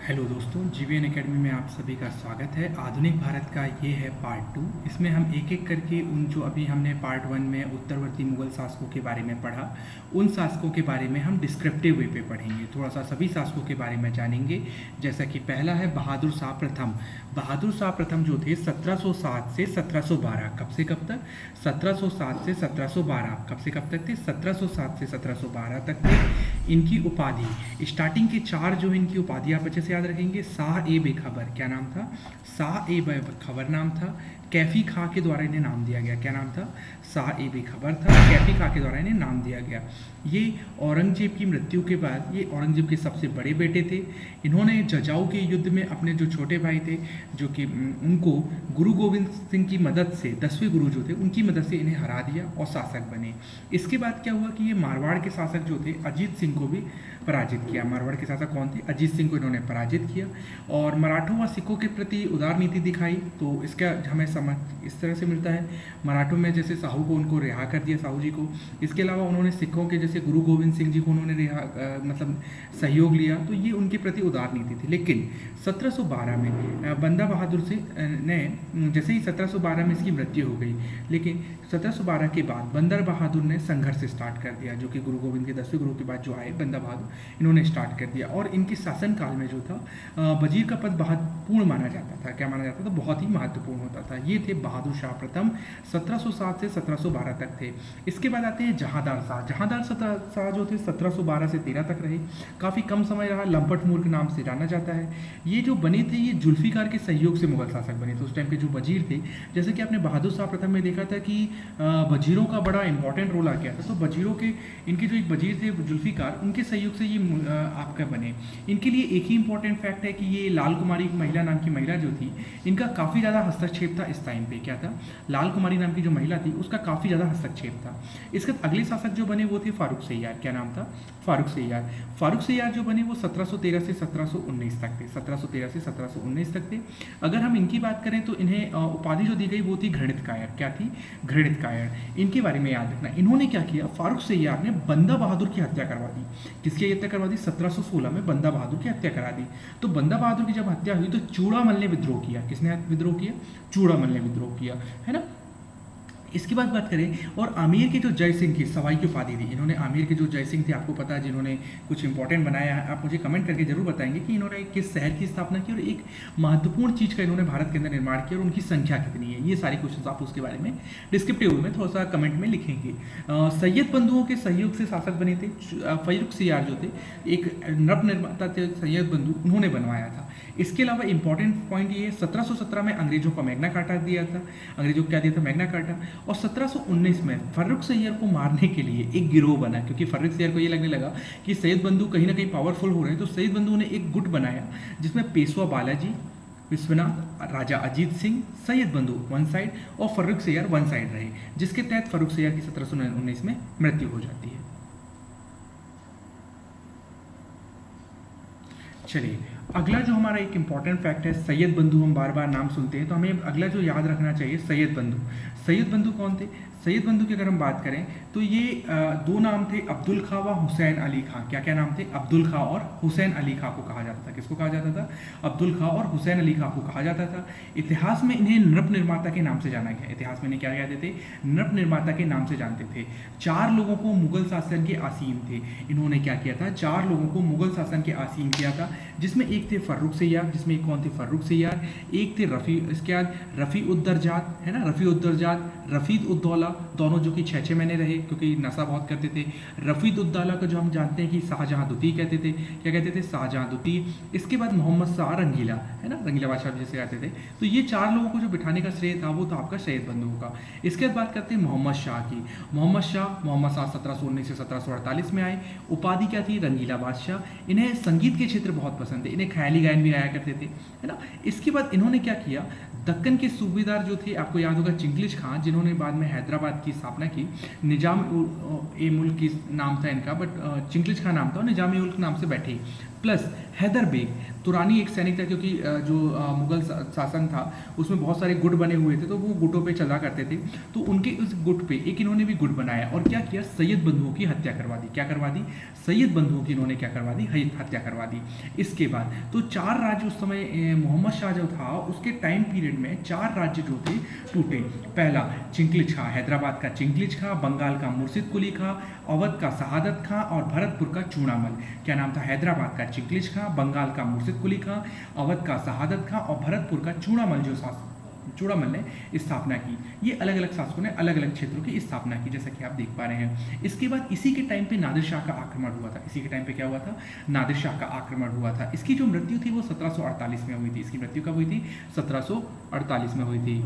Hello दोस्तों, GVN academy में आप सभी का स्वागत है। आधुनिक भारत का ये है पार्ट 2। इसमें हम एक एक करके उन जो अभी हमने पार्ट 1 में उत्तरवर्ती मुगल शासकों के बारे में पढ़ा, उन शासकों के बारे में हम डिस्क्रिप्टिव वे पे पढ़ेंगे। थोड़ा सा सभी शासकों के बारे में जानेंगे। जैसा कि पहला है बहादुर शाह प्रथम। बहादुर शाह प्रथम जो थे 1707 से 1712, कब से कब तक? 1707 से 1712, कब से कब तक थे? 1707 से 1712 तक थे। इनकी उपाधि, स्टार्टिंग के चार जो इनकी उपाधि आप अच्छे से याद रखेंगे। शाह ए बेखबर, क्या नाम था? शाह ए बेखबर नाम था। कैफी खां के द्वारा इन्हें नाम दिया गया, क्या नाम था? शाह ए बेखबर था। कैफी खां के द्वारा इन्हें नाम दिया गया। ये औरंगजेब की मृत्यु के बाद ये औरंगजेब के सबसे बड़े बेटे थे। इन्होंने जजाऊ के युद्ध में अपने जो छोटे भाई थे, जो कि उनको गुरु गोविंद सिंह की मदद से, 10वें गुरु जो थे उनकी मदद से इन्हें हरा दिया और शासक बने। इसके बाद क्या हुआ कि ये मारवाड़ के शासक जो थे अजीत सिंह को भी पराजित किया। मारवाड़ के शासक कौन थे? अजीत सिंह को इन्होंने पराजित किया और मराठों व सिखों के प्रति उदार नीति दिखाई। तो इसका हमें समझ इस तरह से मिलता है, मराठों में जैसे साहू को उनको रिहा कर दिया, साहू जी को। इसके अलावा उन्होंने सिखों के जैसे गुरु गोविंद सिंह जी को उन्होंने रिहा मतलब सहयोग लिया। तो ये उनके प्रति उदार नीति थी। लेकिन 1712 में बंदा बहादुर से ने जैसे ही 1712 में इसकी मृत्यु हो गई, लेकिन 1712 के बाद बंदर बहादुर ने संघर्ष स्टार्ट कर दिया, जो कि गुरु गोविंद के 10वें गुरु के बाद जो आए बंदा बहादुर, इन्होंने स्टार्ट कर दिया। और इनके शासनकाल में जो था वजीर का पद महत्वपूर्ण माना जाता था। क्या माना जाता था? बहुत ही महत्वपूर्ण होता था। ये थे बहादुर शाह प्रथम, 1707 से 1712 तक थे। इसके बाद आते हैं जहांदार शाह। जहांदार शाह जो थे 1712 से 13 तक रहे। काफ़ी कम समय रहा, लंपट मूर्ख नाम से जाना जाता है। ये जो बने थे, ये जुल्फिकार के सहयोग से मुगल शासक बने थे। उस टाइम के जो वजीर थे, जैसे कि आपने बहादुर शाह प्रथम में देखा था कि वजीरों का बड़ा इंपॉर्टेंट रोल आ गया था। तो वजीरों के, इनके जो एक वजीर थे जुल्फिकार, उनके सहयोग से ये आपका बने। इनके लिए एक ही इंपॉर्टेंट फैक्ट है कि ये लाल कुमारी महिला नाम की महिला जो थी, इनका काफ़ी ज़्यादा हस्तक्षेप था इस टाइम पे। क्या था? लाल कुमारी नाम की जो महिला थी उसका काफ़ी ज़्यादा हस्तक्षेप था। इसके बाद अगले शासक जो बने वो थे फारूक सैयार। क्या नाम था? फारूक सैयार। फारूक सैयार जो बने वो 1713 से 1719 तक थे। 1713 से 1719 तक थे। अगर हम इनकी बात करें तो इन्हें उपाधि जो दी गई वो थी घृणित कायर। क्या थी? घृणित कायर। इनके बारे में याद रखना, इन्होंने क्या किया, फारूक सैयार ने बंदा बहादुर की हत्या करवा दी। किसकी हत्या करवा दी? 1716 में बंदा बहादुर की हत्या करा दी। तो बंदा बहादुर की जब हत्या हुई तो चूड़ामल ने विद्रोह किया। किसने विद्रोह किया? चूड़ामल ने विद्रोह किया, है ना। इसके बाद बात करें, और आमिर के जो जय सिंह की सवाई की उपाधि दी, इन्होंने आमिर के जो जय सिंह थे, आपको पता है, जिन्होंने कुछ इंपॉर्टेंट बनाया है। आप मुझे कमेंट करके जरूर बताएंगे कि इन्होंने किस शहर की स्थापना की और एक महत्वपूर्ण चीज़ का इन्होंने भारत के अंदर निर्माण किया और उनकी संख्या कितनी है। ये सारी क्वेश्चन आप उसके बारे में डिस्क्रिप्टिव में थोड़ा सा कमेंट में लिखेंगे। सैयद बंधुओं के सहयोग से शासक बने थे। फारूक सैयार जो थे एक नव निर्माता थे, सैयद बंधु, उन्होंने बनवाया था। इसके अलावा इंपॉर्टेंट पॉइंट ये है, 1717 में अंग्रेजों को मैग्ना कार्टा दिया था। अंग्रेजों को क्या दिया था? Magna carta. और 1719 में फारूक सैयार को मारने के लिए एक गिरोह बना, क्योंकि फारूक सैयार को ये लगने लगा कि सैयद बंधु कहीं ना कहीं पावरफुल हो रहे हैं। तो सैयद बंधु ने एक गुट बनाया जिसमें पेशवा बालाजी, विश्वनाथ, राजा अजीत सिंह, सैयद बंधु वन साइड और फारूक सैयार वन साइड रहे, जिसके तहत फारूक सैयार की 1719 में मृत्यु हो जाती है। चलिए, अगला जो हमारा एक इंपॉर्टेंट फैक्ट है, सैयद बंधु, हम बार बार नाम सुनते हैं तो हमें अगला जो याद रखना चाहिए, सैयद बंधु। सैयद बंधु कौन थे? सैयद बंधु की अगर हम बात करें तो ये दो नाम थे, अब्दुल खां व हुसैन अली खां। क्या क्या नाम थे? अब्दुल खां और हुसैन अली खां को कहा जाता था। किसको कहा जाता था? अब्दुल खां और हुसैन अली खां को कहा जाता था। इतिहास में इन्हें नृप निर्माता के नाम से जाना गया। इतिहास में इन्हें क्या कहते थे? नृप निर्माता के नाम से जानते थे। 4 लोगों को मुगल शासन के आसीन थे। इन्होंने क्या किया था? 4 लोगों को मुगल शासन के आसीन किया था, जिसमें एक थे फारूक सैयार, जिसमें एक कौन थे? फारूक सैयार। एक थे इसके बाद रफ़ी उद्दरजात, है ना, रफ़ी उद्दरजात, रफ़ीद उद्दौला, दोनों जो कि 6-6 महीने रहे क्योंकि नशा बहुत करते थे। रफ़ीद उद्दौला को जो हम जानते हैं कि शाहजहां द्वितीय कहते थे। क्या कहते थे? शाहजहां द्वितीय। इसके बाद मोहम्मद शाह रंगीला, है ना, रंगीला बादशाह जैसे कहते थे। तो ये 4 लोगों को जो बिठाने का श्रेय था वो था आपका सैयद बंधुओं का। इसके बाद बात करते हैं मोहम्मद शाह की। मोहम्मद शाह 1719 से 1748 में आए। उपाधि क्या थी? रंगीला बादशाह। इन्हें संगीत के क्षेत्र बहुत पसंद है, इन्हें ख्याली गायन भी गाया करते थे, है ना। इसके बाद इन्होंने क्या किया? दक्कन के सूबेदार जो थे, आपको याद होगा, चिंगलिश खान, जिन्होंने बाद में हैदराबाद की स्थापना की। निजाम ए मुल्क की नाम था इनका, बट चिंगलिश खान नाम था और निजाम ए मुल्क नाम से बैठे। प्लस हैदर बेग तुरानी एक सैनिक था, क्योंकि जो मुगल शासन था उसमें बहुत सारे गुट बने हुए थे, तो वो गुटों पे चला करते थे। तो उनके उस गुट पे एक इन्होंने भी गुट बनाया और क्या किया, सैयद बंधुओं की हत्या करवा दी। क्या करवा दी, सैयद बंधुओं की इन्होंने क्या करवा दी, हत्या करवा दी। इसके बाद तो 4 राज्य उस समय मोहम्मद शाह जो था उसके टाइम पीरियड में 4 राज्य जो थे टूटे। पहला चिंकलिज खां, हैदराबाद का चिंकलिज खां, बंगाल का मुर्शिद कुली खां, अवध का शहादत खां और भरतपुर का चूड़ामल। क्या नाम था, हैदराबाद का चिंकलिज खां, बंगाल का मुर्शिद कुली खां, अवध का शहादत खां और भरतपुर का चूड़ामल जो चूड़ामल ने स्थापना की। ये अलग अलग शासकों ने अलग अलग क्षेत्रों की स्थापना की, जैसा कि आप देख पा रहे हैं। इसके बाद इसी के टाइम पे नादिर शाह का आक्रमण हुआ था। इसी के टाइम पे क्या हुआ था, नादिर शाह का आक्रमण हुआ था। इसकी जो मृत्यु थी वो 1748 में हुई थी। इसकी मृत्यु कब हुई थी, 1748 में हुई थी।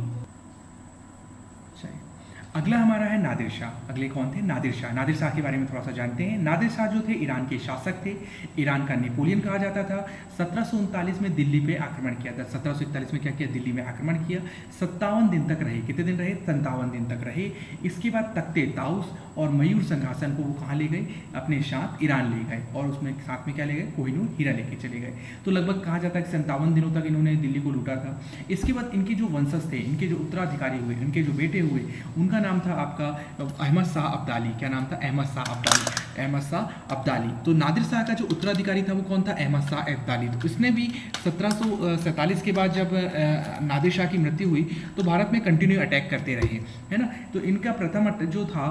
अगला हमारा है नादिर शाह। अगले कौन थे, नादिर शाह। नादिर शाह के बारे में थोड़ा सा जानते हैं। नादिर शाह जो थे ईरान के शासक थे, ईरान का नेपोलियन कहा जाता था। 1739 में दिल्ली पे आक्रमण किया था। 1741 में क्या किया, दिल्ली में आक्रमण किया। 57 दिन तक रहे। कितने दिन रहे, 57 दिन तक रहे। इसके बाद तख्ते ताउस और मयूर संघासन को वो कहाँ ले गए, अपने साथ ईरान ले गए और उसमें साथ में क्या ले गए, कोहिनूर हीरा लेके चले गए। तो लगभग कहा जाता है कि 57 दिनों तक इन्होंने दिल्ली को लूटा था। इसके बाद इनके जो वंशज थे, इनके जो उत्तराधिकारी हुए, इनके जो बेटे हुए, उनका नाम था आपका अहमद शाह अब्दाली। क्या नाम था, अहमद शाह अब्दाली। अहमद शाह अब्दाली। तो नादिर शाह का जो उत्तराधिकारी था वो कौन था, अहमद शाह अब्दाली। तो इसने भी 1747 के बाद जब नादिर शाह की मृत्यु हुई तो भारत में कंटिन्यू अटैक करते रहे, है ना। तो इनका प्रथम जो था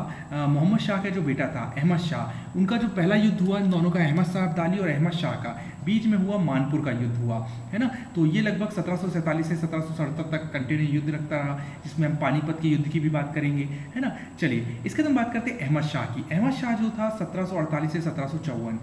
मोहम्मद शाह का जो बेटा था अहमद शाह, उनका जो पहला युद्ध हुआ इन दोनों का, अहमद शाह अब्दाली और अहमद शाह का, बीच में हुआ मानपुर का युद्ध हुआ, है ना। तो ये लगभग 1747 से 1777 तक कंटिन्यू युद्ध रखता रहा, जिसमें हम पानीपत के युद्ध की भी बात करेंगे, है ना। चलिए इसके बाद हम बात करते हैं अहमद शाह की। अहमद शाह जो था 1748 से 1754,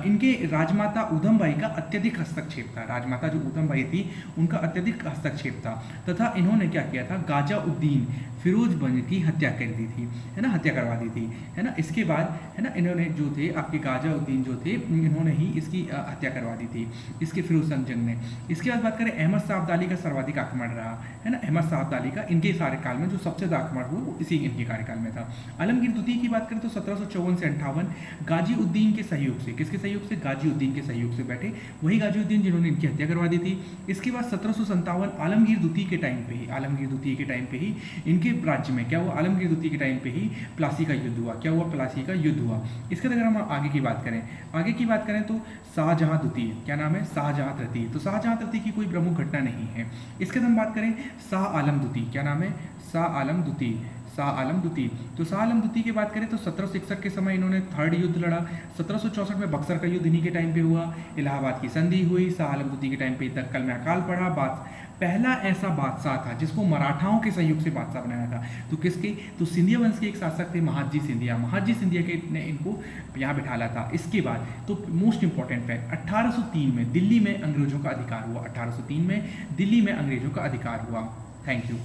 इनके राजमाता उधमबाई का अत्यधिक हस्तक्षेप था। राजमाता जो उधमबाई थी उनका अत्यधिक हस्तक्षेप था, तथा इन्होंने क्या किया था, गाजा उद्दीन फिरोजबंद की हत्या कर दी थी, है ना, हत्या करवा दी थी, है ना। इसके बाद है ना इन्होंने जो थे आपके गाजा उद्दीन जो थे, इन्होंने ही इसकी हत्या करवा दी थी, इसके फिरोजबंद जंग में। इसके बाद बात करें अहमद शाह अब्दाली का सर्वाधिक आक्रमण रहा, है ना। अहमद शाह अब्दाली का इनके कार्यकाल में जो सबसे ज़्यादा आक्रमण हुआ वो इसी इनके कार्यकाल में था। आलमगीर द्वितीय की बात करें तो 1754 से 58 गाजी उद्दीन के सहयोग से, किसके सहयोग से, गाजी उद्दीन के सहयोग से बैठे, वही गाजी उद्दीन जिन्होंने इनकी हत्या करवा दी थी। इसके बाद 1757 आलमगीर द्वितीय के टाइम पे ही, आलमगीर द्वितीय के टाइम पे ही इनके राज्य में क्या हुआ, आलमगीर द्वितीय के टाइम पे ही प्लासी का युद्ध हुआ। क्या हुआ, प्लासी का युद्ध हुआ। इसके अगर हम आगे की बात करें, तो शाहजहां द्वितीय, क्या नाम है, शाहजहां तृतीय। तो शाहजहां तृतीय की कोई प्रमुख घटना नहीं है। इसके बाद हम बात करें शाह आलम द्वितीय, क्या नाम है, शाह आलम द्वितीय, शाह आलम द्वितीय। तो शाह आलम द्वितीय की बात करें तो 1761 के समय इन्होंने 3rd युद्ध लड़ा। 1764 में बक्सर का युद्ध इन्हीं के टाइम पे हुआ। इलाहाबाद की संधि हुई। शाह आलम द्वितीय के टाइम पे दक्कल में अकाल पड़ा। पहला ऐसा बादशाह था जिसको मराठाओं के सहयोग से बादशाह बनाया था। तो किसके, तो सिंधिया वंश के एक शासक थे महादजी सिंधिया। महादजी सिंधिया के ने इनको यहाँ बिठाला था। इसके बाद तो मोस्ट इंपॉर्टेंट फैक्ट, 1803 में दिल्ली में अंग्रेजों का अधिकार हुआ। 1803 में दिल्ली में अंग्रेजों का अधिकार हुआ। Thank you.